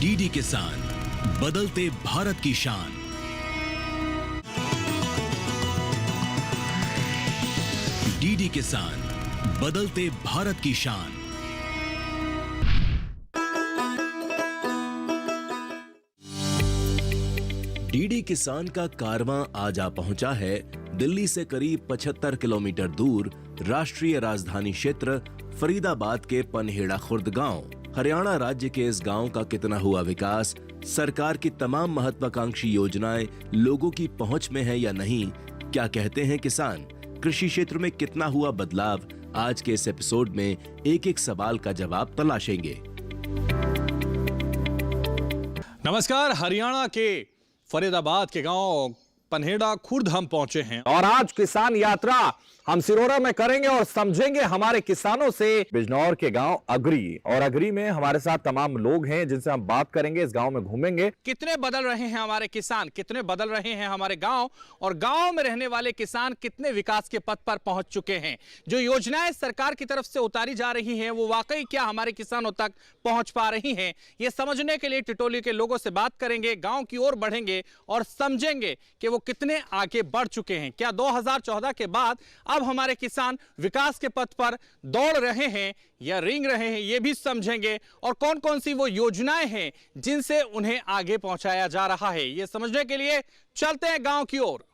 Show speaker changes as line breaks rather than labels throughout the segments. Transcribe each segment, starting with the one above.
DD किसान, बदलते भारत की शान। डीडी किसान, बदलते भारत की शान। डीडी किसान का कारवां आज आ पहुंचा है दिल्ली से करीब 75 किलोमीटर दूर राष्ट्रीय राजधानी क्षेत्र फरीदाबाद के पनहेड़ा खुर्द गांव। हरियाणा राज्य के इस गांव का कितना हुआ विकास, सरकार की तमाम महत्वाकांक्षी योजनाएं लोगों की पहुंच में है या नहीं, क्या कहते हैं किसान, कृषि क्षेत्र में कितना हुआ बदलाव, आज के इस एपिसोड में एक एक सवाल का जवाब तलाशेंगे।
नमस्कार, हरियाणा के फरीदाबाद के गांव पनहेड़ा खुर्द हम पहुंचे हैं
और आज किसान यात्रा हम सिरोरा में करेंगे और समझेंगे हमारे किसानों से बिजनौर के गांव अगरी। और अगरी में हमारे साथ तमाम लोग हैं जिनसे हम बात करेंगे, इस गांव में घूमेंगे।
कितने बदल रहे हैं हमारे किसान, कितने बदल रहे हैं हमारे गांव, और गांव में रहने वाले किसान कितने विकास के पथ पर पहुंच चुके हैं। जो योजनाएं सरकार की तरफ से उतारी जा रही हैं वो वाकई क्या हमारे किसानों तक पहुंच पा रही हैं, ये समझने के लिए टिटोली के लोगों से बात करेंगे, गांव की ओर बढ़ेंगे और समझेंगे कि वो कितने आगे बढ़ चुके हैं। क्या 2014 के बाद अब हमारे किसान विकास के पथ पर दौड़ रहे हैं या रेंग रहे हैं, ये भी समझेंगे। और कौन कौन सी वो योजनाएं हैं जिनसे उन्हें आगे पहुंचाया जा रहा है, ये समझने के लिए चलते हैं गांव की ओर।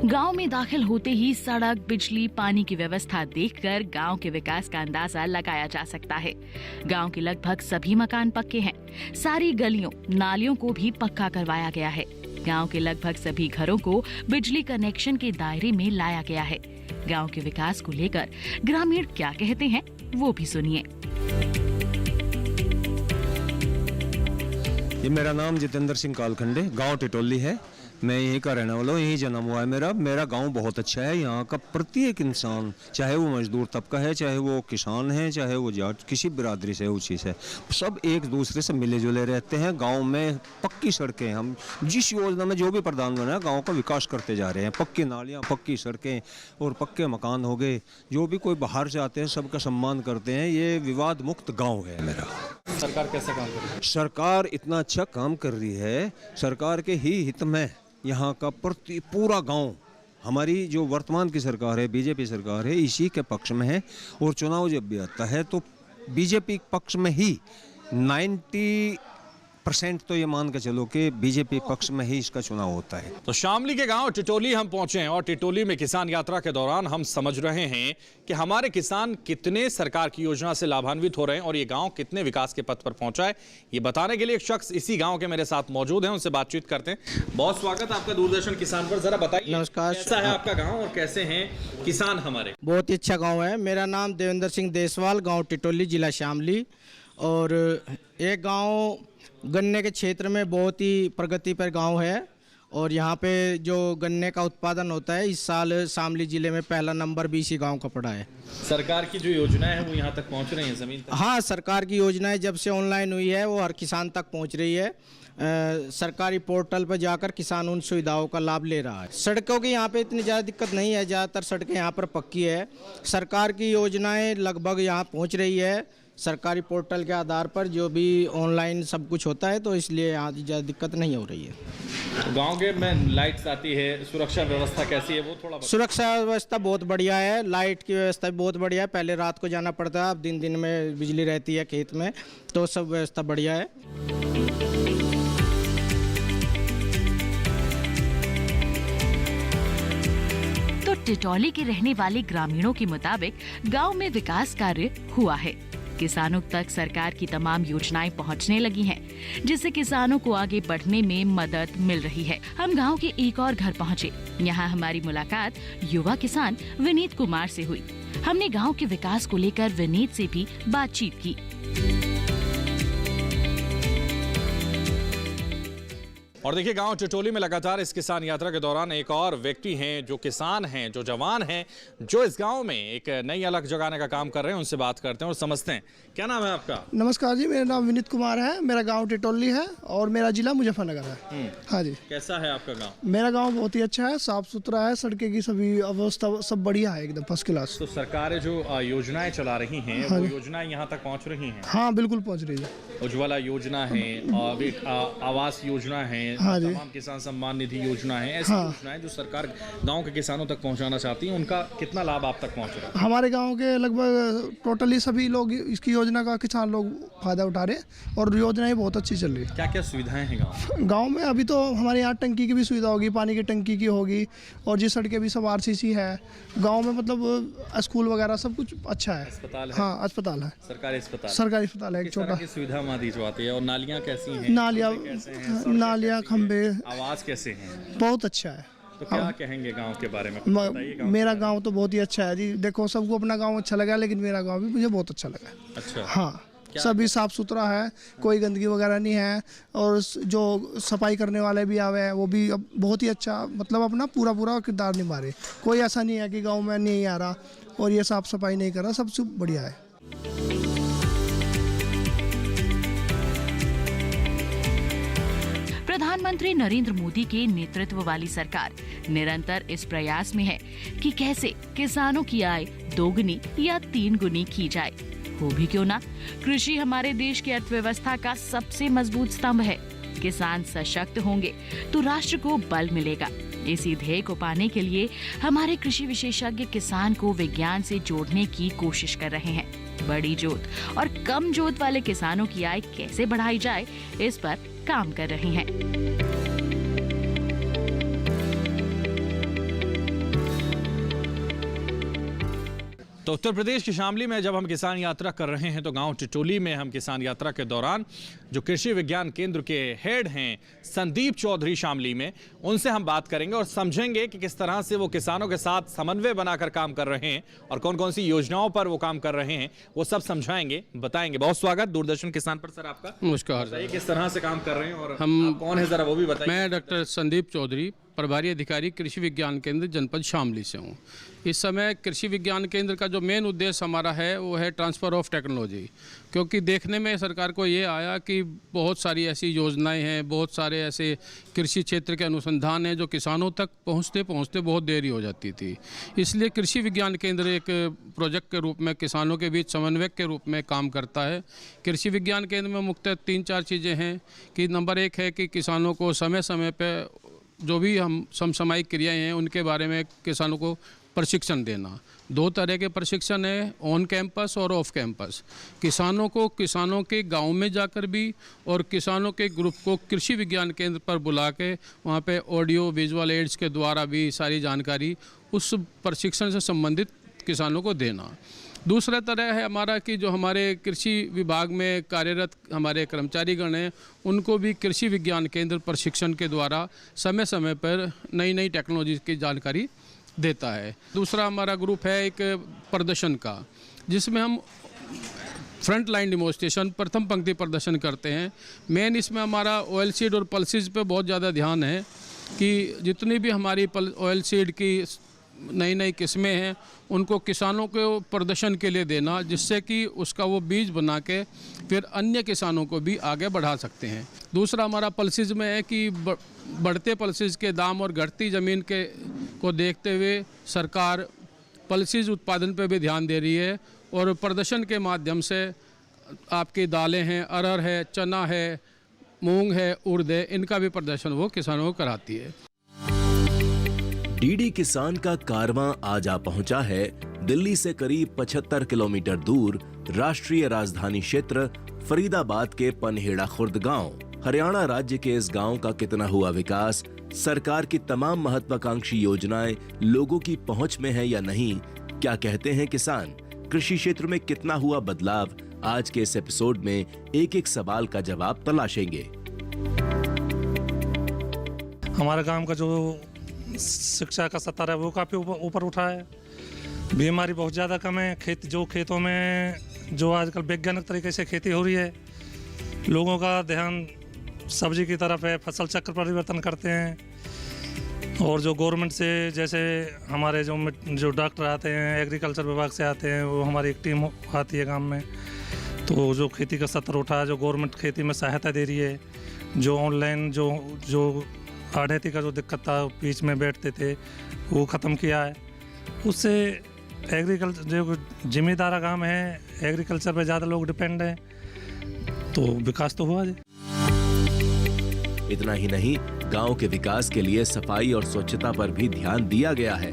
गांव में दाखिल होते ही सड़क, बिजली, पानी की व्यवस्था देखकर गांव के विकास का अंदाजा लगाया जा सकता है। गांव के लगभग सभी मकान पक्के हैं। सारी गलियों, नालियों को भी पक्का करवाया गया है। गांव के लगभग सभी घरों को बिजली कनेक्शन के दायरे में लाया गया है। गांव के विकास को लेकर ग्रामीण क्या कहते हैं वो भी सुनिए।
ये मेरा नाम जितेंद्र सिंह कालखंडे, गांव टिटोली है। मैं यहीं का रहने वाला हूँ, यहीं जन्म हुआ है मेरा गांव बहुत अच्छा है। यहाँ का प्रत्येक इंसान, चाहे वो मजदूर तबका है, चाहे वो किसान है, चाहे वो जाट किसी बिरादरी से ऊंची से, सब एक दूसरे से मिले जुले रहते हैं। गांव में पक्की सड़कें, हम जिस योजना में जो भी प्रदान कर रहे हैं गाँव का विकास करते जा रहे हैं। पक्की नालियाँ, पक्की सड़कें और पक्के मकान हो गए। जो भी कोई बाहर से आते हैं सबका सम्मान करते हैं। ये विवाद मुक्त गाँव है मेरा।
सरकार कैसे काम कर रही है?
सरकार इतना अच्छा काम कर रही है, सरकार के ही हित में यहाँ का पूरा गांव, हमारी जो वर्तमान की सरकार है, बीजेपी सरकार है, इसी के पक्ष में है। और चुनाव जब भी आता है तो बीजेपी पक्ष में ही 90% तो ये मान के चलो कि बीजेपी पक्ष में ही इसका चुनाव होता है।
तो शामली के गांव टिटोली हम पहुंचे हैं और टिटोली में किसान यात्रा के दौरान हम समझ रहे हैं कि हमारे किसान कितने सरकार की योजना से लाभान्वित हो रहे हैं और ये गांव कितने विकास के पथ पर पहुंचा है। ये बताने के लिए एक शख्स इसी गांव के मेरे साथ मौजूद हैं, उनसे बातचीत करते हैं। बहुत स्वागत है आपका दूरदर्शन किसान पर। जरा बताइए,
नमस्कार,
कैसा है आपका गाँव और कैसे हैं किसान हमारे?
बहुत ही अच्छा गांव है। मेरा नाम देवेंद्र सिंह देसवाल, गांव टिटोली, जिला शामली। और एक गांव गन्ने के क्षेत्र में बहुत ही प्रगति पर गांव है और यहाँ पे जो गन्ने का उत्पादन होता है, इस साल शामली जिले में पहला नंबर भी इसी गांव का पड़ा है।
सरकार की जो योजनाएं हैं वो यहाँ तक पहुँच रही हैं, जमीन तक?
हाँ, सरकार की योजनाएं जब से ऑनलाइन हुई है वो हर किसान तक पहुँच रही है। सरकारी पोर्टल पर जाकर किसान उन सुविधाओं का लाभ ले रहा है। सड़कों की यहाँ पे इतनी ज़्यादा दिक्कत नहीं है, ज़्यादातर सड़कें यहाँ पर पक्की है। सरकार की योजनाएं लगभग यहाँ पहुँच रही है सरकारी पोर्टल के आधार पर, जो भी ऑनलाइन सब कुछ होता है, तो इसलिए यहाँ ज़्यादा दिक्कत नहीं हो रही है।
गांव के में लाइट्स आती है, सुरक्षा व्यवस्था कैसी है वो थोड़ा बताइए।
सुरक्षा व्यवस्था बहुत बढ़िया है, लाइट की व्यवस्था भी बहुत बढ़िया है। पहले रात को जाना पड़ता है, अब दिन दिन में बिजली रहती है खेत में, तो सब व्यवस्था बढ़िया है।
तो टिटोली के रहने वाले ग्रामीणों के मुताबिक गांव में विकास कार्य हुआ है। किसानों तक सरकार की तमाम योजनाएं पहुंचने लगी हैं, जिससे किसानों को आगे बढ़ने में मदद मिल रही है। हम गांव के एक और घर पहुंचे। यहां हमारी मुलाकात युवा किसान विनीत कुमार से हुई। हमने गांव के विकास को लेकर विनीत से भी बातचीत की।
और देखिए गांव टिटोली में लगातार इस किसान यात्रा के दौरान एक और व्यक्ति हैं जो किसान हैं, जो जवान हैं, जो इस गांव में एक नई अलग जगाने का काम कर रहे हैं। उनसे बात करते हैं और समझते हैं। क्या नाम है आपका?
नमस्कार जी, मेरा नाम विनीत कुमार है। मेरा गांव टिटोली है और मेरा जिला मुजफ्फरनगर है। हाँ जी।
कैसा है आपका गाँव?
मेरा गांव बहुत ही अच्छा है, साफ सुथरा है, सड़कें की सभी अवस्था सब बढ़िया है, एकदम फर्स्ट क्लास।
तो सरकारें जो योजनाएं चला रही हैं वो योजनाएं यहाँ तक पहुँच रही हैं?
हाँ बिल्कुल पहुँच रही है।
उज्ज्वला योजना है, आवास योजना है,
हाँ जी।
तमाम किसान सम्मान निधि योजना है, ऐसी योजनाएं जो सरकार गांव के किसानों तक पहुंचाना चाहती है, उनका कितना लाभ आप तक पहुंच रहा है?
हमारे गांव के लगभग टोटली सभी लोग इसकी योजना का, किसान लोग फायदा उठा रहे हैं और योजनाएं बहुत अच्छी चल रही है।
क्या क्या सुविधाएं हैं
गाँव में? अभी तो हमारे यहाँ टंकी की भी सुविधा होगी, पानी की टंकी की होगी, और जी सड़कें भी सब RCC है। गाँव में मतलब स्कूल वगैरह सब कुछ अच्छा है।
अस्पताल है?
हाँ अस्पताल है,
सरकारी अस्पताल
है, एक छोटा।
सुविधा वहाँ दी जाती है। और नालियाँ कैसी हैं?
नालियाँ खंबे,
आवास कैसे हैं?
बहुत अच्छा है।
तो क्या कहेंगे गांव के बारे में?
मेरा गांव तो बहुत ही अच्छा है जी। देखो सबको अपना गांव अच्छा लगा, लेकिन मेरा गांव भी मुझे बहुत अच्छा लगा।
अच्छा।
हाँ, सभी साफ सुथरा है, कोई गंदगी वगैरह नहीं है, और जो सफाई करने वाले भी आवे हैं वो भी अब बहुत ही अच्छा, मतलब अपना पूरा किरदार निभा रहे। कोई ऐसा नहीं है कि गाँव में नहीं आ रहा और ये साफ सफाई नहीं कर रहा, सबसे बढ़िया है।
प्रधानमंत्री नरेंद्र मोदी के नेतृत्व वाली सरकार निरंतर इस प्रयास में है कि कैसे किसानों की आय दोगुनी या 3 गुनी की जाए। हो भी क्यों ना, कृषि हमारे देश की अर्थव्यवस्था का सबसे मजबूत स्तंभ है। किसान सशक्त होंगे तो राष्ट्र को बल मिलेगा। इसी ध्येय को पाने के लिए हमारे कृषि विशेषज्ञ किसान को विज्ञान से जोड़ने की कोशिश कर रहे हैं। बड़ी जोत और कम जोत वाले किसानों की आय कैसे बढ़ाई जाए, इस पर काम कर रहे हैं।
तो उत्तर प्रदेश की शामली में जब हम किसान यात्रा कर रहे हैं तो गांव टिटोली में हम किसान यात्रा के दौरान जो कृषि विज्ञान केंद्र के हेड हैं संदीप चौधरी शामली में, उनसे हम बात करेंगे और समझेंगे कि किस तरह से वो किसानों के साथ समन्वय बनाकर काम कर रहे हैं और कौन कौन सी योजनाओं पर वो काम कर रहे हैं, वो सब समझाएंगे, बताएंगे। बहुत स्वागत दूरदर्शन किसान पर सर आपका।
नमस्कार।
बताइए किस तरह से काम कर रहे हैं और
हम
आप कौन है, जरा वो भी बताइए।
मैं डॉक्टर संदीप चौधरी, प्रभारी अधिकारी कृषि विज्ञान केंद्र जनपद शामली से हूँ। इस समय कृषि विज्ञान केंद्र का जो मेन उद्देश्य हमारा है वो है ट्रांसफ़र ऑफ टेक्नोलॉजी, क्योंकि देखने में सरकार को ये आया कि बहुत सारी ऐसी योजनाएं हैं, बहुत सारे ऐसे कृषि क्षेत्र के अनुसंधान हैं जो किसानों तक पहुँचते पहुँचते बहुत देरी हो जाती थी। इसलिए कृषि विज्ञान केंद्र एक प्रोजेक्ट के रूप में किसानों के बीच समन्वयक के रूप में काम करता है। कृषि विज्ञान केंद्र में मुख्यतः 3-4 चीज़ें हैं कि नंबर 1 है कि किसानों को समय समय पर जो भी हम समसामयिक क्रियाएं हैं उनके बारे में किसानों को प्रशिक्षण देना। 2 तरह के प्रशिक्षण है, ऑन कैंपस और ऑफ कैंपस। किसानों को किसानों के गांव में जाकर भी और किसानों के ग्रुप को कृषि विज्ञान केंद्र पर बुला के वहाँ पे ऑडियो विजुअल एड्स के द्वारा भी सारी जानकारी उस प्रशिक्षण से संबंधित किसानों को देना। दूसरा तरह है हमारा कि जो हमारे कृषि विभाग में कार्यरत हमारे कर्मचारीगण हैं उनको भी कृषि विज्ञान केंद्र प्रशिक्षण के द्वारा समय समय पर नई नई टेक्नोलॉजी की जानकारी देता है। दूसरा हमारा ग्रुप है एक प्रदर्शन का, जिसमें हम फ्रंट लाइन डेमोन्स्ट्रेशन, प्रथम पंक्ति प्रदर्शन करते हैं। मेन इसमें हमारा ऑयल सीड और पल्सेस पे बहुत ज़्यादा ध्यान है कि जितनी भी हमारी ऑयल सीड की नई नई किस्में हैं उनको किसानों को प्रदर्शन के लिए देना, जिससे कि उसका वो बीज बना के फिर अन्य किसानों को भी आगे बढ़ा सकते हैं। दूसरा हमारा पल्सेस में है कि बढ़ते पल्सेस के दाम और घटती ज़मीन के को देखते हुए सरकार पल्सेस उत्पादन पर भी ध्यान दे रही है और प्रदर्शन के माध्यम से आपकी दालें हैं, अरहर है, चना है, मूंग है, उड़द है, इनका भी प्रदर्शन वो किसानों को कराती है।
डीडी किसान का कारवां आज आ पहुंचा है दिल्ली से करीब 75 किलोमीटर दूर राष्ट्रीय राजधानी क्षेत्र फरीदाबाद के पनहेड़ा खुर्द गांव। हरियाणा राज्य के इस गांव का कितना हुआ विकास, सरकार की तमाम महत्वाकांक्षी योजनाएं लोगों की पहुंच में है या नहीं, क्या कहते हैं किसान, कृषि क्षेत्र में कितना हुआ बदलाव, आज के इस एपिसोड में एक एक सवाल का जवाब तलाशेंगे।
हमारे गांव का जो शिक्षा का स्तर है वो काफ़ी ऊपर उठा है। बीमारी बहुत ज़्यादा कम है। खेतों में जो आजकल वैज्ञानिक तरीके से खेती हो रही है, लोगों का ध्यान सब्जी की तरफ है, फसल चक्र परिवर्तन करते हैं। और जो गवर्नमेंट से जैसे हमारे जो डॉक्टर आते हैं, एग्रीकल्चर विभाग से आते हैं, वो हमारी एक टीम आती है गांव में, तो जो खेती का स्तर उठा, जो गवर्नमेंट खेती में सहायता दे रही है, जो ऑनलाइन जो आढ़ती का जो दिक्कत था, बीच में बैठते थे, वो ख़त्म किया है। उससे एग्रीकल्चर जो जिम्मेदार गांव है, एग्रीकल्चर पे ज़्यादा लोग डिपेंड हैं, तो विकास तो हुआ है।
इतना ही नहीं, गांव के विकास के लिए सफाई और स्वच्छता पर भी ध्यान दिया गया है।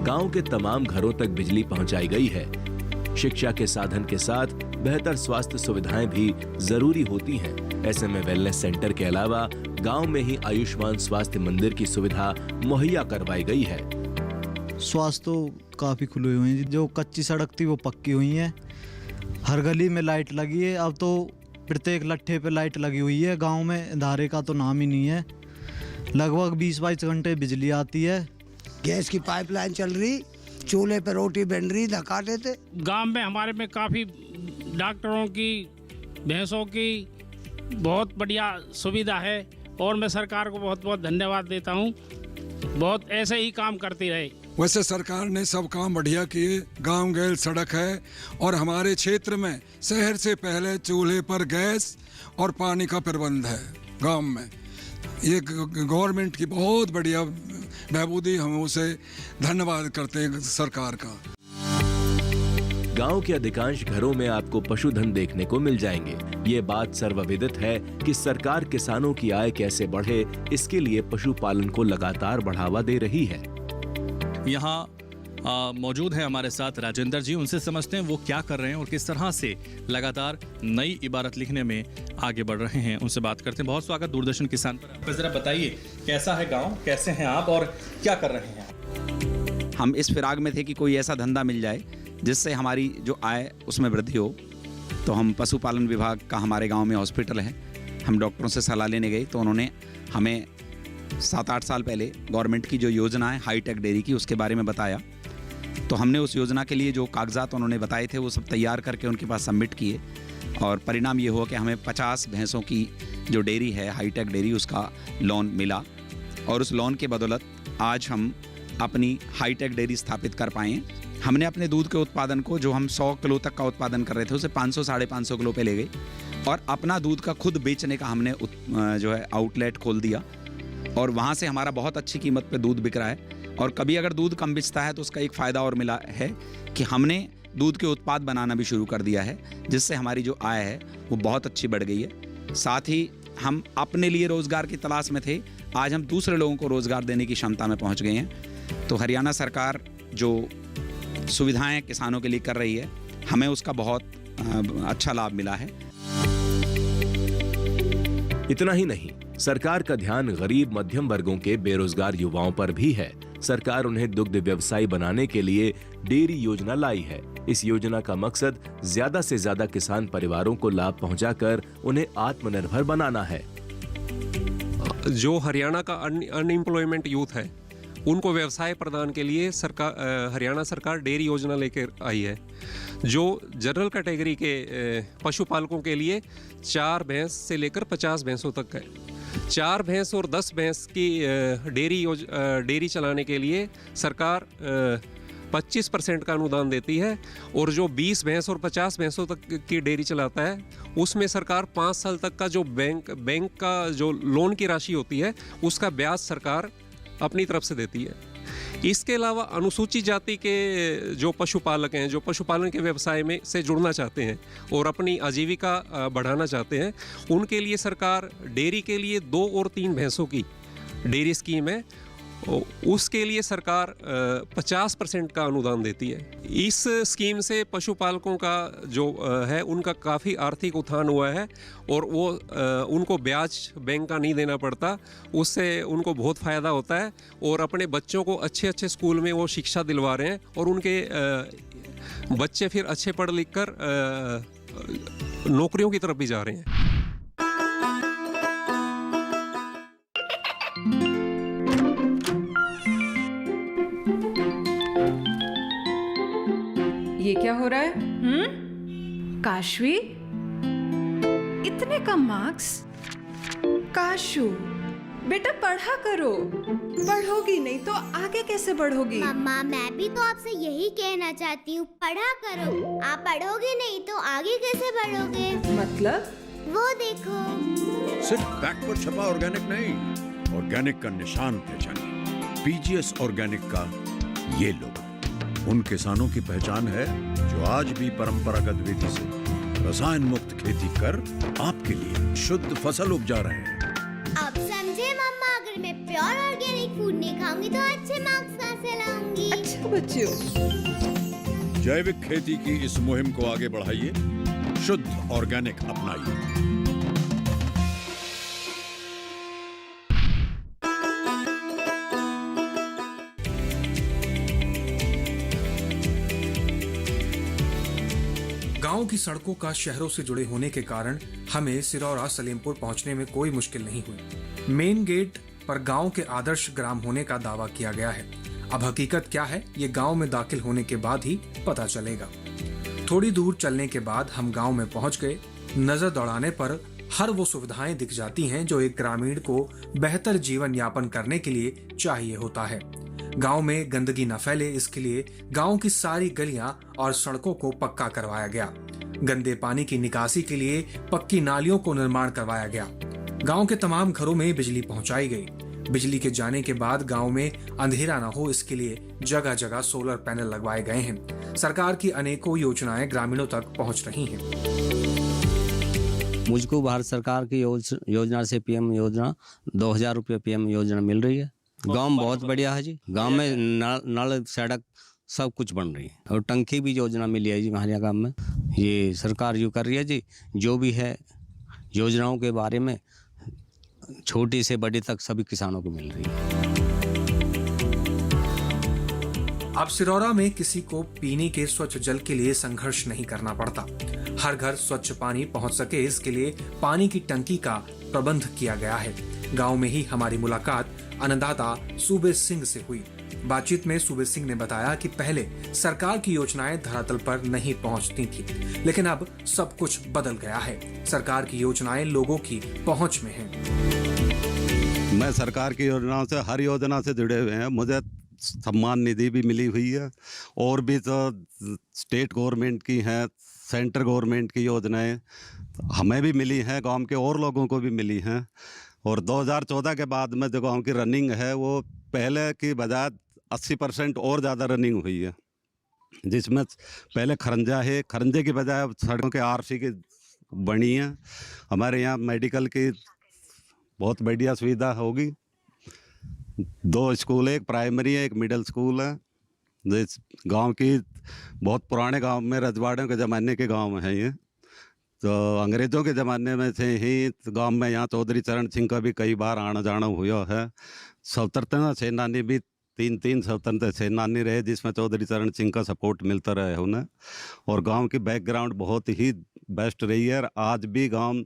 गांव के तमाम घरों तक बिजली पहुंचाई गई है। शिक्षा के साधन के साथ बेहतर स्वास्थ्य सुविधाएं भी जरूरी होती हैं। ऐसे में वेलनेस सेंटर के अलावा गांव में ही आयुष्मान स्वास्थ्य मंदिर की सुविधा मुहैया करवाई गई है।
स्वास्थ्य तो काफ़ी खुले हुए हैं। जो कच्ची सड़क थी वो पक्की हुई है। हर गली में लाइट लगी है। अब तो प्रत्येक लट्ठे पे लाइट लगी हुई है। गांव में अंधारे का तो नाम ही नहीं है। लगभग 20-22 घंटे बिजली आती है।
गैस की पाइपलाइन चल रही, चूल्हे पे रोटी बन रही, धकाते थे।
गांव में हमारे में काफ़ी डॉक्टरों की, भैंसों की बहुत बढ़िया सुविधा है और मैं सरकार को बहुत बहुत धन्यवाद देता हूँ। बहुत ऐसे ही काम करती रहे।
वैसे सरकार ने सब काम बढ़िया किए। गांव गैल सड़क है और हमारे क्षेत्र में शहर से पहले चूल्हे पर गैस और पानी का प्रबंध है गांव में। ये गवर्नमेंट की बहुत बढ़िया बहबूदी, हम उसे धन्यवाद करते हैं सरकार का।
गांव के अधिकांश घरों में आपको पशुधन देखने को मिल जाएंगे। ये बात सर्वविदित है कि सरकार किसानों की आय कैसे बढ़े, इसके लिए पशुपालन को लगातार बढ़ावा दे रही है।
यहाँ मौजूद है हमारे साथ राजेंद्र जी। उनसे समझते हैं वो क्या कर रहे हैं और किस तरह से लगातार नई इबारत लिखने में आगे बढ़ रहे हैं। उनसे बात करते हैं। बहुत स्वागत दूरदर्शन किसान पर। आप जरा बताइए, कैसा है गांव, कैसे हैं आप और क्या कर रहे हैं?
हम इस फिराग में थे कि कोई ऐसा धंधा मिल जाए जिससे हमारी जो आय उसमें वृद्धि हो। तो हम पशुपालन विभाग का, हमारे गाँव में हॉस्पिटल है, हम डॉक्टरों से सलाह लेने गए तो उन्होंने हमें 7-8 साल पहले गवर्नमेंट की जो योजना है हाईटेक डेयरी की, उसके बारे में बताया। तो हमने उस योजना के लिए जो कागजात उन्होंने बताए थे वो सब तैयार करके उनके पास सबमिट किए और परिणाम ये हुआ कि हमें 50 भैंसों की जो डेयरी है हाईटेक डेयरी, उसका लोन मिला और उस लोन के बदौलत आज हम अपनी हाईटेक डेयरी स्थापित कर पाए। हमने अपने दूध के उत्पादन को, जो हम 100 किलो तक का उत्पादन कर रहे थे, उसे 500-550 किलो पे ले गए और अपना दूध का खुद बेचने का हमने जो है आउटलेट खोल दिया और वहाँ से हमारा बहुत अच्छी कीमत पे दूध बिक रहा है। और कभी अगर दूध कम बिकता है तो उसका एक फ़ायदा और मिला है कि हमने दूध के उत्पाद बनाना भी शुरू कर दिया है, जिससे हमारी जो आय है वो बहुत अच्छी बढ़ गई है। साथ ही हम अपने लिए रोज़गार की तलाश में थे, आज हम दूसरे लोगों को रोज़गार देने की क्षमता में पहुँच गए हैं। तो हरियाणा सरकार जो सुविधाएँ किसानों के लिए कर रही है, हमें उसका बहुत अच्छा लाभ मिला है।
इतना ही नहीं, सरकार का ध्यान गरीब मध्यम वर्गों के बेरोजगार युवाओं पर भी है। सरकार उन्हें दुग्ध व्यवसाय बनाने के लिए डेयरी योजना लाई है। इस योजना का मकसद ज्यादा से ज्यादा किसान परिवारों को लाभ पहुंचाकर उन्हें आत्मनिर्भर बनाना है।
जो हरियाणा का अनएम्प्लॉयमेंट यूथ है, उनको व्यवसाय प्रदान के लिए हरियाणा सरकार डेयरी योजना लेकर आई है, जो जनरल कैटेगरी के पशुपालकों के लिए 4 भैंस से लेकर 50 भैंसों तक है। 4 भैंस और 10 भैंस की डेयरी चलाने के लिए सरकार 25% का अनुदान देती है और जो 20 भैंस और 50 भैंसों तक की डेयरी चलाता है, उसमें सरकार 5 साल तक का जो बैंक का जो लोन की राशि होती है, उसका ब्याज सरकार अपनी तरफ से देती है। इसके अलावा अनुसूचित जाति के जो पशुपालक हैं, जो पशुपालन के व्यवसाय में से जुड़ना चाहते हैं और अपनी आजीविका बढ़ाना चाहते हैं, उनके लिए सरकार डेयरी के लिए 2 और 3 भैंसों की डेयरी स्कीम है, उसके लिए सरकार 50% का अनुदान देती है। इस स्कीम से पशुपालकों का जो है उनका काफ़ी आर्थिक उत्थान हुआ है और वो उनको ब्याज बैंक का नहीं देना पड़ता, उससे उनको बहुत फ़ायदा होता है और अपने बच्चों को अच्छे अच्छे स्कूल में वो शिक्षा दिलवा रहे हैं और उनके बच्चे फिर अच्छे पढ़ लिख कर नौकरियों की तरफ भी जा रहे हैं।
ये क्या हो रहा है? काशवी, इतने कम मार्क्स? काशू, बेटा पढ़ा करो, पढ़ोगी नहीं तो आगे कैसे बढ़ोगी?
मम्मा मैं भी तो आपसे यही कहना चाहती हूँ, पढ़ा करो। आप पढ़ोगे नहीं तो आगे कैसे बढ़ोगे?
मतलब?
वो देखो।
सिर्फ बैक पर छपा ऑर्गेनिक नहीं, ऑर्गेनिक का निशान पहचानिए। पीजीएस ऑर्गेनिक का ये लोगो उन किसानों की पहचान है जो आज भी परंपरागत विधि से रसायन मुक्त खेती कर आपके लिए शुद्ध फसल उपजा रहे हैं।
अब समझे मम्मा, अगर मैं प्योर ऑर्गेनिक फूड नहीं खाऊंगी तो अच्छे मार्क्स कहाँ से लाऊंगी?
अच्छा बच्चों।
जैविक खेती की इस मुहिम को आगे बढ़ाइए, शुद्ध ऑर्गेनिक अपनाइए।
गांव की सड़कों का शहरों से जुड़े होने के कारण हमें सिरौरा सलेमपुर पहुंचने में कोई मुश्किल नहीं हुई। मेन गेट पर गांव के आदर्श ग्राम होने का दावा किया गया है। अब हकीकत क्या है ये गांव में दाखिल होने के बाद ही पता चलेगा। थोड़ी दूर चलने के बाद हम गांव में पहुंच गए। नजर दौड़ाने पर हर वो सुविधाएं दिख जाती हैं जो एक ग्रामीण को बेहतर जीवन यापन करने के लिए चाहिए होता है। गांव में गंदगी न फैले इसके लिए गांव की सारी गलियां और सड़कों को पक्का करवाया गया। गंदे पानी की निकासी के लिए पक्की नालियों को निर्माण करवाया गया। गांव के तमाम घरों में बिजली पहुंचाई गई। बिजली के जाने के बाद गांव में अंधेरा न हो इसके लिए जगह जगह सोलर पैनल लगवाए गए हैं। सरकार की अनेकों योजनाएं ग्रामीणों तक पहुंच रही हैं।
मुझको भारत सरकार की योजना से पीएम योजना 2000 रुपये पीएम योजना मिल रही है। गांव बहुत बढ़िया है जी। गांव में नल सड़क सब कुछ बन रही है और टंकी भी योजना मिली है जी हमारे गांव में। ये सरकार जो कर रही है जी, जो भी है योजनाओं के बारे में छोटी से बड़ी तक सभी किसानों को मिल रही है।
अब सिरौरा में किसी को पीने के स्वच्छ जल के लिए संघर्ष नहीं करना पड़ता। हर घर स्वच्छ पानी पहुंच सके इसके लिए पानी की टंकी का प्रबंध किया गया है। गांव में ही हमारी मुलाकात अन्नदाता सूबे सिंह से हुई। बातचीत में सूबे सिंह ने बताया कि पहले सरकार की योजनाएं धरातल पर नहीं पहुंचती थी, लेकिन अब सब कुछ बदल गया है। सरकार की योजनाएं लोगों की पहुंच में हैं।
मैं सरकार की योजनाओं से, हर योजना से जुड़े हुए हैं। मुझे सम्मान निधि भी मिली हुई है और भी तो स्टेट गवर्नमेंट की हैं, सेंट्रल गवर्नमेंट की योजनाएं हमें भी मिली हैं, गांव के और लोगों को भी मिली हैं। और 2014 के बाद में जो गांव की रनिंग है वो पहले की बजाय 80% और ज़्यादा रनिंग हुई है, जिसमें पहले खरंजा है, खरंजे की बजाय सड़कों के आरसी की बनी है। हमारे यहाँ मेडिकल की बहुत बढ़िया सुविधा होगी। 2 स्कूल है, एक प्राइमरी है, एक मिडिल स्कूल है। जिस गांव की बहुत पुराने गांव में, रजवाड़ों के ज़माने के गांव है ये, तो अंग्रेज़ों के ज़माने में से ही गांव में यहाँ चौधरी चरण सिंह का भी कई बार आना जाना हुआ है। स्वतंत्रता सेनानी भी 3 स्वतंत्र सेनानी रहे, जिसमें चौधरी चरण सिंह का सपोर्ट मिलता रहा उन्हें। और गांव की बैकग्राउंड बहुत ही बेस्ट रही है। आज भी गांव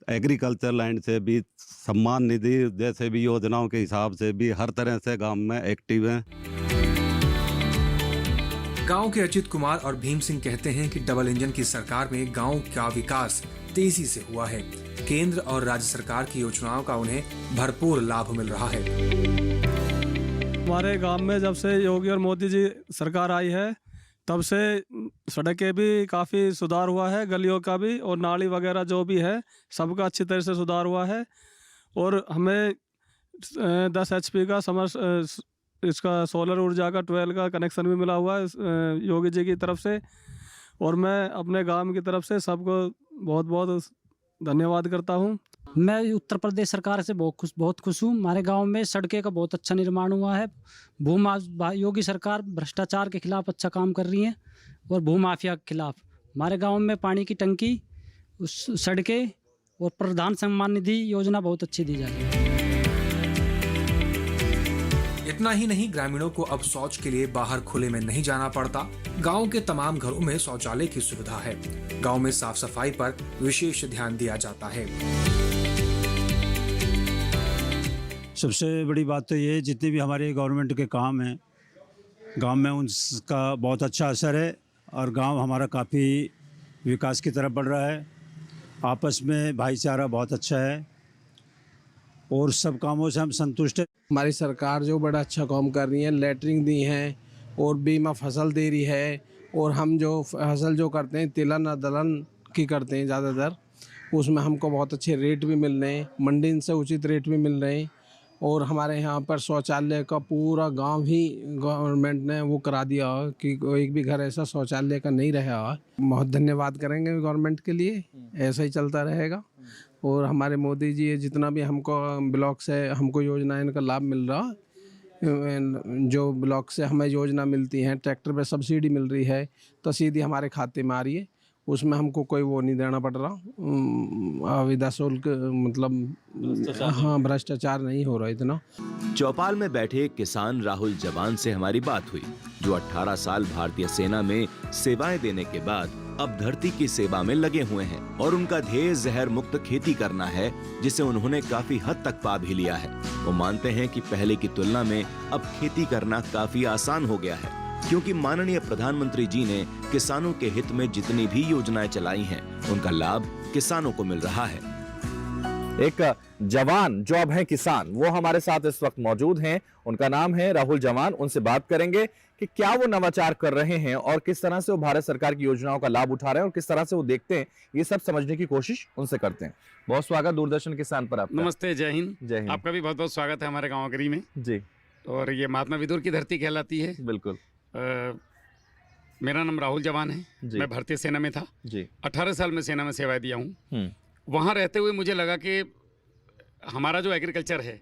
एग्रीकल्चर लैंड से भी, सम्मान निधि जैसे भी योजनाओं के हिसाब से भी हर तरह से गांव में एक्टिव हैं।
गांव के अजित कुमार और भीम सिंह कहते हैं कि डबल इंजन की सरकार में गांव का विकास तेजी से हुआ है। केंद्र और राज्य सरकार की योजनाओं का उन्हें भरपूर लाभ मिल रहा है।
हमारे गांव में जब से योगी और मोदी जी सरकार आई है तब से सड़कें भी काफ़ी सुधार हुआ है, गलियों का भी, और नाली वगैरह जो भी है सबका अच्छी तरह से सुधार हुआ है। और हमें 10 HP का इसका सोलर ऊर्जा का 12 का कनेक्शन भी मिला हुआ है योगी जी की तरफ से। और मैं अपने गांव की तरफ से सबको बहुत बहुत धन्यवाद करता हूं।
मैं उत्तर प्रदेश सरकार से बहुत खुश हूँ। हमारे गांव में सड़कें का बहुत अच्छा निर्माण हुआ है। योगी सरकार भ्रष्टाचार के खिलाफ अच्छा काम कर रही है और भूमाफिया के खिलाफ। हमारे गांव में पानी की टंकी, सड़कें और प्रधान सम्मान निधि योजना बहुत अच्छी दी जा रही है।
इतना ही नहीं, ग्रामीणों को अब शौच के लिए बाहर खुले में नहीं जाना पड़ता। गांव के तमाम घरों में शौचालय की सुविधा है। गांव में साफ सफाई पर विशेष ध्यान दिया जाता है।
सबसे बड़ी बात तो ये, जितने भी हमारे गवर्नमेंट के काम हैं गांव में, उनका बहुत अच्छा असर है और गांव हमारा काफ़ी विकास की तरफ बढ़ रहा है। आपस में भाईचारा बहुत अच्छा है और सब कामों से हम संतुष्ट हैं।
हमारी सरकार जो बड़ा अच्छा काम कर रही है, लेटरिंग दी है और बीमा फसल दे रही है, और हम जो फसल जो करते हैं तिलहन और दलहन की करते हैं ज़्यादातर, उसमें हमको बहुत अच्छे रेट भी मिल रहे हैं, मंडी से उचित रेट भी मिल रहे हैं। और हमारे यहाँ पर शौचालय का पूरा गांव ही गवर्नमेंट ने वो करा दिया है कि एक भी घर ऐसा शौचालय का नहीं रहा है। बहुत धन्यवाद करेंगे गवर्नमेंट के लिए, ऐसा ही चलता रहेगा। और हमारे मोदी जी जितना भी हमको ब्लॉक से हमको योजना इनका लाभ मिल रहा, जो ब्लॉक से हमें योजना मिलती है, ट्रैक्टर पे सब्सिडी मिल रही है तो सीधी हमारे खाते में आ रही है, उसमें हमको कोई वो नहीं देना पड़ रहा, विदा शुल्क, मतलब हाँ भ्रष्टाचार नहीं हो रहा इतना।
चौपाल में बैठे एक किसान राहुल जवान से हमारी बात हुई, जो 18 साल भारतीय सेना में सेवाएं देने के बाद अब धरती की सेवा में लगे हुए हैं और उनका ध्येय जहर मुक्त खेती करना है, जिसे उन्होंने काफी हद तक पा भी लिया है। वो मानते हैं कि पहले की तुलना में अब खेती करना काफी आसान हो गया है, क्योंकि माननीय प्रधानमंत्री जी ने किसानों के हित में जितनी भी योजनाएं चलाई हैं, उनका लाभ किसानों को मिल रहा है।
एक जवान जो अब है किसान, वो हमारे साथ इस वक्त मौजूद हैं। उनका नाम है राहुल जवान। उनसे बात करेंगे कि क्या वो नवाचार कर रहे हैं और किस तरह से वो भारत सरकार की योजनाओं का लाभ उठा रहे हैं और किस तरह से वो देखते हैं, ये सब समझने की कोशिश उनसे करते हैं। बहुत स्वागत दूरदर्शन किसान पर आपका।
नमस्ते, जय हिंद।
जय हिंद।
आपका भी बहुत बहुत स्वागत है हमारे गाँव गिरी में
जी।
और ये महात्मा विदुर की धरती कहलाती है।
बिल्कुल।
मेरा नाम राहुल जवान है, मैं भारतीय सेना में था
जी।
18 साल में सेना में सेवा दिया हूँ। वहाँ रहते हुए मुझे लगा कि हमारा जो एग्रीकल्चर है,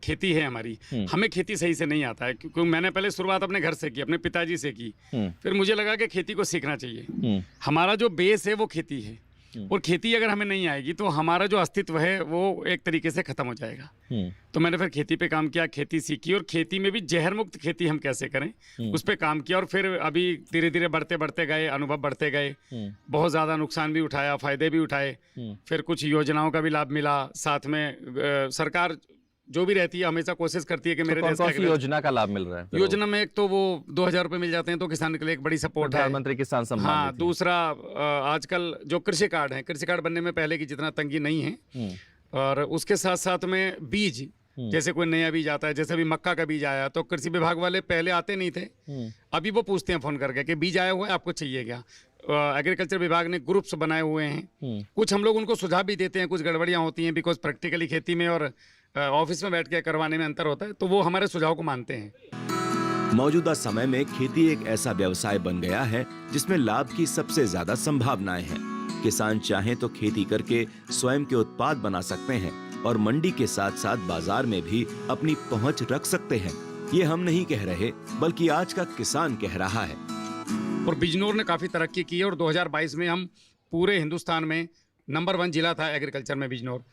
खेती है हमारी, हमें खेती सही से नहीं आता है, क्योंकि मैंने पहले शुरुआत अपने घर से की, अपने पिताजी से की। फिर मुझे लगा कि खेती को सीखना चाहिए। हमारा जो बेस है वो खेती है, और खेती अगर हमें नहीं आएगी तो हमारा जो अस्तित्व है वो एक तरीके से खत्म हो जाएगा। तो मैंने फिर खेती पे काम किया, खेती सीखी, और खेती में भी जहर मुक्त खेती हम कैसे करें उस पे काम किया। और फिर अभी धीरे धीरे बढ़ते बढ़ते गए, अनुभव बढ़ते गए, बहुत ज़्यादा नुकसान भी उठाया, फ़ायदे भी उठाए। फिर कुछ योजनाओं का भी लाभ मिला। साथ में सरकार जो भी रहती है हमेशा कोशिश करती है कि मेरे देश
की योजना का लाभ मिल रहा है।
योजना में एक तो वो 2000 रुपये मिल जाते हैं, तो किसान के लिए एक बड़ी सपोर्ट है,
प्रधानमंत्री किसान सम्मान।
हाँ, दूसरा आजकल जो कृषि कार्ड है, कृषि कार्ड बनने में पहले की जितना तंगी नहीं है। और उसके साथ साथ में बीज, जैसे कोई नया बीज आता है, जैसे अभी मक्का का बीज आया, तो कृषि विभाग वाले पहले आते नहीं थे, अभी वो पूछते हैं फ़ोन करके कि बीज आया हुआ है, आपको चाहिए क्या। एग्रीकल्चर विभाग ने ग्रुप्स बनाए हुए हैं, कुछ हम लोग उनको सुझाव भी देते हैं, कुछ गड़बड़ियाँ होती हैं, बिकॉज प्रैक्टिकली खेती में और ऑफिस में बैठ के करवाने में अंतर होता है, तो वो हमारे सुझाव को मानते हैं।
मौजूदा समय में खेती एक ऐसा व्यवसाय बन गया है जिसमें लाभ की सबसे ज्यादा संभावनाएं हैं। किसान चाहें तो खेती करके स्वयं के उत्पाद बना सकते हैं और मंडी के साथ साथ बाजार में भी अपनी पहुंच रख सकते हैं। ये हम नहीं कह रहे, बल्कि आज का किसान कह रहा है।
और बिजनौर ने काफी तरक्की की है, और 2022 में हम पूरे हिंदुस्तान में नंबर 1 जिला था एग्रीकल्चर में बिजनौर।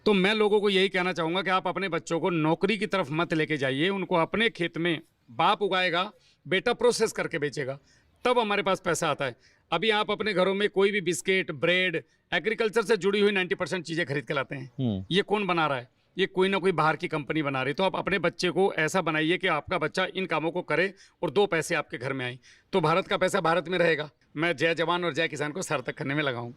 तो मैं लोगों को यही कहना चाहूँगा कि आप अपने बच्चों को नौकरी की तरफ मत लेके जाइए, उनको अपने खेत में बाप उगाएगा, बेटा प्रोसेस करके बेचेगा, तब हमारे पास पैसा आता है। अभी आप अपने घरों में कोई भी बिस्किट, ब्रेड, एग्रीकल्चर से जुड़ी हुई 90% चीज़ें खरीद के लाते हैं। ये कौन बना रहा है? ये कोई ना कोई बाहर की कंपनी बना रही है। तो आप अपने बच्चे को ऐसा बनाइए कि आपका बच्चा इन कामों को करे और 2 पैसे आपके घर में आए, तो भारत का पैसा भारत में रहेगा। मैं जय जवान और जय किसान को सार्थक करने में लगाऊं।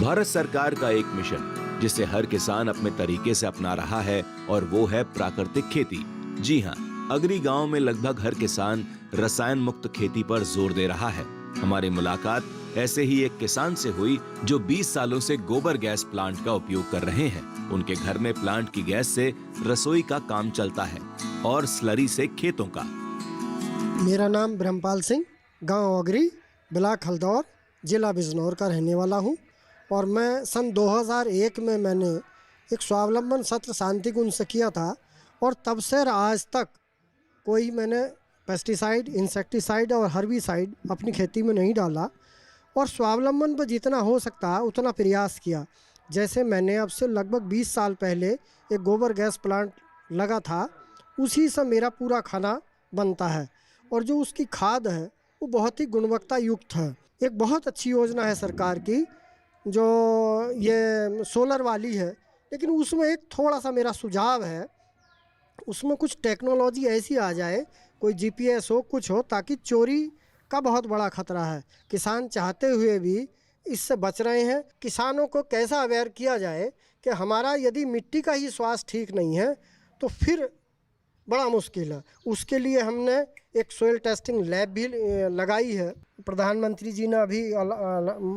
भारत सरकार का एक मिशन जिसे हर किसान अपने तरीके से अपना रहा है, और वो है प्राकृतिक खेती। जी हाँ, अगरी गांव में लगभग हर किसान रसायन मुक्त खेती पर जोर दे रहा है। हमारी मुलाकात ऐसे ही एक किसान से हुई जो 20 सालों से गोबर गैस प्लांट का उपयोग कर रहे हैं। उनके घर में प्लांट की गैस से रसोई का काम चलता है और स्लरी से खेतों का।
मेरा नाम ब्रह्मपाल सिंह, गांव अगरी, ब्लॉक हल्दौर, जिला बिजनौर का रहने वाला हूं। और मैं सन 2001 में मैंने एक स्वावलंबन सत्र शांति कुंज से किया था, और तब से आज तक कोई मैंने पेस्टिसाइड, इंसेक्टिसाइड और हर्बिसाइड अपनी खेती में नहीं डाला, और स्वावलंबन पर जितना हो सकता है उतना प्रयास किया। जैसे मैंने अब से लगभग 20 साल पहले एक गोबर गैस प्लांट लगा था, उसी से मेरा पूरा खाना बनता है, और जो उसकी खाद है वो बहुत ही गुणवत्ता युक्त है। एक बहुत अच्छी योजना है सरकार की जो ये सोलर वाली है, लेकिन उसमें एक थोड़ा सा मेरा सुझाव है, उसमें कुछ टेक्नोलॉजी ऐसी आ जाए, कोई GPS हो, कुछ हो, ताकि चोरी का बहुत बड़ा खतरा है। किसान चाहते हुए भी इससे बच रहे हैं। किसानों को कैसा अवेयर किया जाए कि हमारा यदि मिट्टी का ही स्वास्थ्य ठीक नहीं है तो फिर बड़ा मुश्किल है। उसके लिए हमने एक सोइल टेस्टिंग लैब भी लगाई है। प्रधानमंत्री जी ने अभी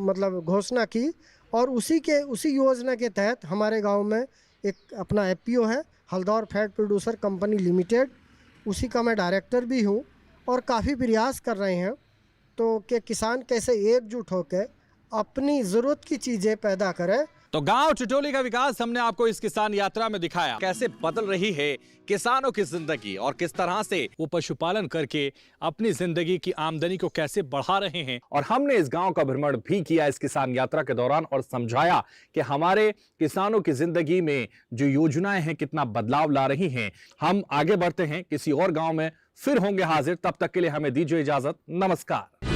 मतलब घोषणा की और उसी योजना के तहत हमारे गांव में एक अपना एफपीओ है, Haldaur fat producer company limited, उसी का मैं डायरेक्टर भी हूं और काफ़ी प्रयास कर रहे हैं तो कि किसान कैसे एकजुट होकर अपनी ज़रूरत की चीज़ें पैदा करें।
तो गांव टिटोली का विकास हमने आपको इस किसान यात्रा में दिखाया, कैसे बदल रही है किसानों की जिंदगी और किस तरह से वो पशुपालन करके अपनी जिंदगी की आमदनी को कैसे बढ़ा रहे हैं। और हमने इस गांव का भ्रमण भी किया इस किसान यात्रा के दौरान और समझाया कि हमारे किसानों की जिंदगी में जो योजनाएं हैं कितना बदलाव ला रही हैं। हम आगे बढ़ते हैं, किसी और गांव में फिर होंगे हाजिर। तब तक के लिए हमें दीजिए इजाजत। नमस्कार।